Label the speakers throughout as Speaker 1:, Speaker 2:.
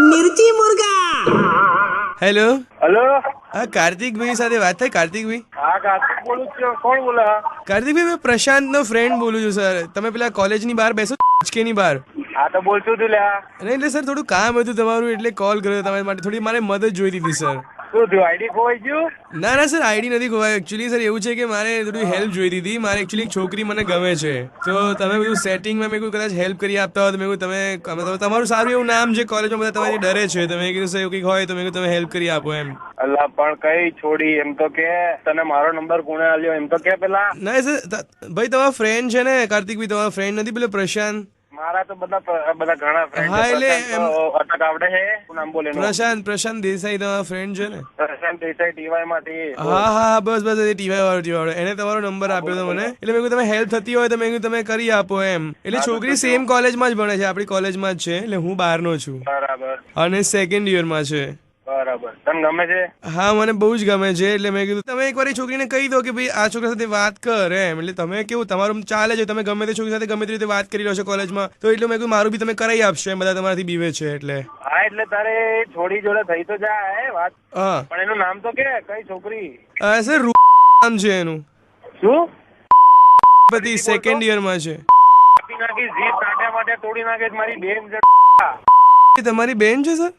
Speaker 1: मिर्ची मुर्गा।
Speaker 2: Hello,
Speaker 3: hello,
Speaker 2: હા કાર્તિકભાઈ સાથે વાત થાય? કાર્તિકભાઈ,
Speaker 3: હા કાર્તિક બોલું છું. કોણ બોલે?
Speaker 2: કાર્તિકભાઈ મેં પ્રશાંતનો ફ્રેન્ડ બોલું છું સર. તમે પેલા કોલેજની બહાર બેસો ની બહાર?
Speaker 3: હા તો બોલશું તું લ્યા.
Speaker 2: નહીં એટલે સર થોડું કામ હતું તમારું એટલે કોલ કર્યો તમારા માટે. થોડી મારે મદદ જોઈતી હતી સર.
Speaker 3: શું થયું? આઈડી ખોવાઈ ગયું?
Speaker 2: ના ના સર, આઈડી નથી ખોવાય. એકચ્યુઅલી સર એવું છે કે મારે થોડી હેલ્પ જોઈતી હતી. મારે એકચ્યુઅલી એક છોકરી મને ગમે છે, તો તમે બધું સેટિંગમાં મેં કોઈ કદાચ હેલ્પ કરી આપતા હોય તો મેં તમે તમારું સારું એવું નામ છે કોલેજમાં, બધા તમારી ડરે છે, તમે કીધું સર એવું કંઈક હોય તો મેં તમે હેલ્પ કરી આપો એમ.
Speaker 3: અલ્લા પણ કઈ છોડી? એમ તો કે તને મારો નંબર કોણે આલ્યો? એમ તો કે પેલા.
Speaker 2: ના સર ભાઈ, તમારો ફ્રેન્ડ છે ને કાર્તિકભાઈ, તમારો ફ્રેન્ડ નથી પેલો પ્રશાંત?
Speaker 3: મારા તો બધા ઘણા ફ્રેન્ડ
Speaker 2: હા,
Speaker 3: છે.
Speaker 2: એટલે
Speaker 3: અટક આવડે છે? શું નામ બોલે એનું?
Speaker 2: પ્રશાંત દેસાઈ તમારો ફ્રેન્ડ છે ને?
Speaker 3: પ્રશાંત દેસાઈ ટીવાય માંથી.
Speaker 2: હા બસ એ ટીવાય વાળો એને તમારો નંબર આપ્યો હતો મને. એટલે મેં કીધું તમે હેલ્પ થતી હોય તો મેં કીધું તમે કરી આપો એમ. એટલે છોકરી સેમ કોલેજમાં જ ભણે છે, આપણી કોલેજમાં જ છે. એટલે હું બહારનો છું
Speaker 3: બરાબર.
Speaker 2: અને સેકન્ડ યરમાં છે.
Speaker 3: બરાબર. તને ગમે છે?
Speaker 2: હા મને બહુ જ ગમે છે. એટલે મેં કીધું તમે એકવાર એ છોકરીને કહી દો કે ભાઈ આ છોકરા સાથે વાત કર એમ. એટલે તમે કેવું તમારું ચાલે છે, તમે ગમે તે છોકરી સાથે ગમે તે રીતે વાત કરી લો છો કોલેજમાં, તો એટલે મેં કીધું મારું બી તમે કરાવી આપશો એમ. બધા તમારાથી બીવે છે એટલે.
Speaker 3: હા એટલે તારે છોડી જોડે થઈ તો જાય વાત,
Speaker 2: હા
Speaker 3: પણ એનું નામ તો કે કઈ છોકરી?
Speaker 2: સર નામ છે એનું.
Speaker 3: શું?
Speaker 2: પતિ સેકન્ડ યરમાં છે.
Speaker 3: કાપી નાખી, જીભ કાઢ્યા માટે તોડી નાખે. મારી બેન છે.
Speaker 2: તમારી બેન છે સર?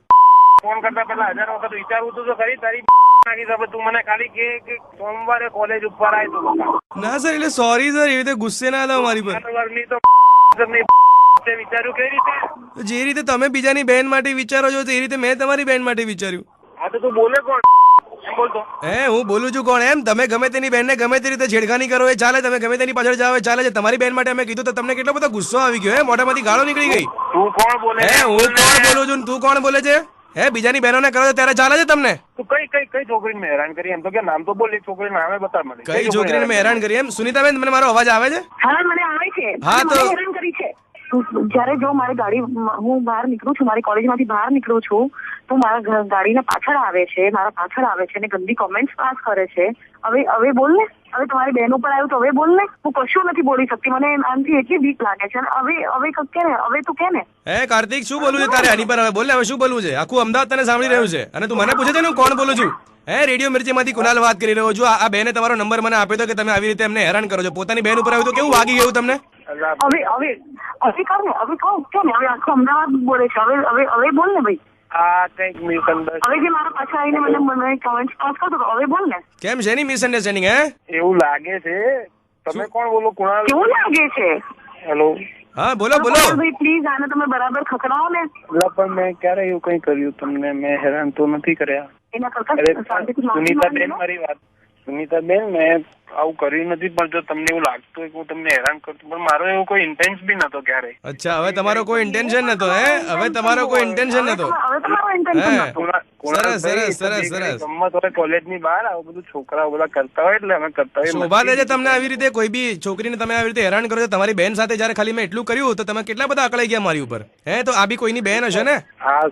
Speaker 3: ફોન કરતા પેલા 1000 વખત વિચારવું તું તો ખરી. તારી નાખી દે. તું મને ખાલી કે સોમવારે કોલેજ ઉપર આય તું બતા.
Speaker 2: ના સર, એટલે સોરી સર, એવી રીતે ગુસ્સે ના થાવ મારી પર.
Speaker 3: ની તો તે વિચાર્યું કઈ રીતે?
Speaker 2: જે રીતે તમે બીજાની બેન માટે વિચારો છો તે રીતે મેં તમારી બેન માટે વિચાર્યું.
Speaker 3: હા તો તું બોલે કોણ? એમ બોલતો.
Speaker 2: હું બોલું છું કોણ એમ? તમે ગમે તેની બેનને ગમે તે રીતે છેડખાની કરો એ ચાલે, તમે ગમે તેની પાછળ જાઓ એ ચાલે છે. તમારી બેન માટે અમે કીધું તો તમને કેટલો બધો ગુસ્સો આવી ગયો? મોઢામાંથી ગાળો નીકળી ગઈ.
Speaker 3: તું કોણ બોલે?
Speaker 2: હું કોણ બોલું છું? તું કોણ બોલે છે? બીજાની બહેનોને કરો છો ત્યારે ચાલે છે તમને?
Speaker 3: તું કઈ છોકરીને મેં હેરાન કરી? એમ તો કે નામ તો બોલ. એક છોકરી નામે બતા મને.
Speaker 2: કઈ છોકરીને મેં હેરાન કરી એમ? સુનીતાબેન, મને મારો અવાજ આવે છે?
Speaker 4: હા મને આવે છે.
Speaker 2: હા તો
Speaker 4: હેરાન કરી છે. જયારે જો મારી ગાડી, હું બહાર નીકળું છું, મારી કોલેજમાંથી બહાર નીકળું છું, તો મારા ગાડીના પાછળ આવે છે, મારા પાછળ આવે છે અને ગંદી કોમેન્ટ્સ પાસ કરે છે. હવે બોલ ને. હવે તમારી બેન ઉપર આવ્યું તો હવે બોલ ને. હું કશું નથી બોલી શકતી. મને આનાથી એટલી બીક લાગે છે. હવે કે ને, હવે તું કે ને.
Speaker 2: કાર્તિક, શું બોલવું છે તારે આની પર? હવે બોલ ને, હવે શું બોલવું છે? આખું અમદાવાદ તને સાંભળી રહ્યું છે અને તું મને પૂછે છે ને હું કોણ બોલું છું? રેડિયો મિર્ચીમાંથી કુનાલ વાત કરી રહ્યો છું. આ બેને તમારો નંબર મને આપ્યો હતો કે તમે આવી રીતે એમને હેરાન કરો છો. પોતાની બેન ઉપર આવ્યું તો કેવું વાગી ગયું તમને?
Speaker 4: હવે કર ને. હવે કહું કે ને. હવે આખું અમદાવાદ બોલે છે. હવે બોલ ને ભાઈ.
Speaker 3: આ કઈક મિસઅન્ડરસ્ટેન્ડિંગ.
Speaker 4: હવે જે મારા પાછળ આવીને મને કમેન્ટ પાસ કરતો હવે બોલ ને.
Speaker 2: કેમ છે ની મિસઅન્ડરસ્ટેન્ડિંગ?
Speaker 3: એવું લાગે છે. તમે કોણ બોલો? કુણાલ.
Speaker 4: કેવું લાગે છે?
Speaker 3: હેલો.
Speaker 2: હા બોલો
Speaker 4: ભાઈ પ્લીઝ આને તમે બરાબર ખખડાવો ને.
Speaker 3: પણ મેં ક્યારે એવું કઈ કર્યું તમને? મેં હેરાન તો નથી કર્યા.
Speaker 4: એના કરતા શાંતિથી માફી માંગો.
Speaker 3: મારી વાત સુનીતાબેન, મેં આવું કર્યું નથી. પણ જો તમને એવું લાગતું હોય કે હું તમને હેરાન કરતું, પણ મારો એવું કોઈ ઇન્ટેન્સ બી નતો ક્યારે.
Speaker 2: અચ્છા, હવે તમારો કોઈ ઇન્ટેન્શન નતો? હવે તમારો કોઈ ઇન્ટેન્શન નતો? સરસ.
Speaker 3: ગમત હોય કોલેજની બહાર આવું બધું છોકરાઓ બધા કરતા હોય એટલે અમે કરતા હોય.
Speaker 2: શોભા દે છે તમને આવી રીતે કોઈ બી છોકરીને તમે આવી રીતે હેરાન કરો છો? તમારી બેન સાથે જયારે ખાલી મેં એટલું કર્યું તો તમે કેટલા બધા અકળાઈ ગયા મારી ઉપર? તો આ બી કોઈની બેન હશે ને?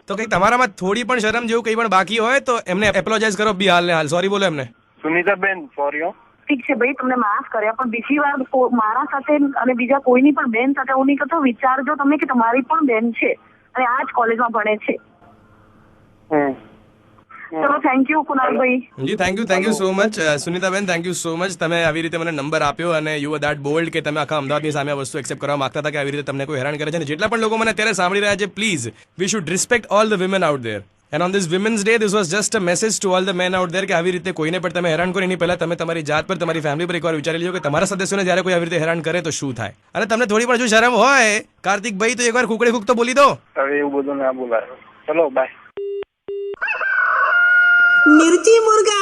Speaker 2: તો કઈ તમારામાં થોડી પણ શરમ જેવું કઈ પણ બાકી હોય તો એમને એપોલોજાઇઝ કરો બી હાલ ને હાલ. સોરી બોલો એમને.
Speaker 3: સુનીતાબેન સોરી હો.
Speaker 4: ઠીક છે ભાઈ, તમને માફ કર્યા, પણ બીજી વાર મારા સાથે અને બીજા કોઈની પણ બેન સાથે એવું નહીં કરતો. વિચારજો તમે કે તમારી પણ બેન છે અને આ જ કોલેજમાં ભણે છે. ચલો, થેન્ક યુ કુનાલભાઈ.
Speaker 2: જી થેન્ક યુ સો મચ સુનીતાબેન, થેન્ક યુ સો મચ. તમે આવી રીતે મને નંબર આપ્યો અને યુ આર ધેટ બોલ્ડ કે તમે આખા અમદાવાદની સામે આ વસ્તુ એક્સેપ્ટ કરવા માંગતા હતા કે આવી રીતે તમને કોઈ હેરાન કરે છે. જેટલા પણ લોકો મને અત્યારે સાંભળી રહ્યા છે, please we should respect all the women out there. And on this Women's Day, this was just a message to all the men out there કે આવી રીતે કોઈને પણ તમે હેરાન કરો એની પહેલા તમે તમારી જાત પર, તમારી ફેમિલી પર એકવાર વિચારી લેજો કે તમારા સદસ્યોને જ્યારે કોઈ આવી રીતે હેરાન કરે તો શું થાય. અને તમને થોડી પણ જો શરમ હોય કાર્તિકભાઈ તો એકવાર કુકડી ફૂક તો બોલી દો.
Speaker 3: હવે એવું બધું ના બોલાય. ચલો બાય.
Speaker 1: मिर्ची मुर्गा।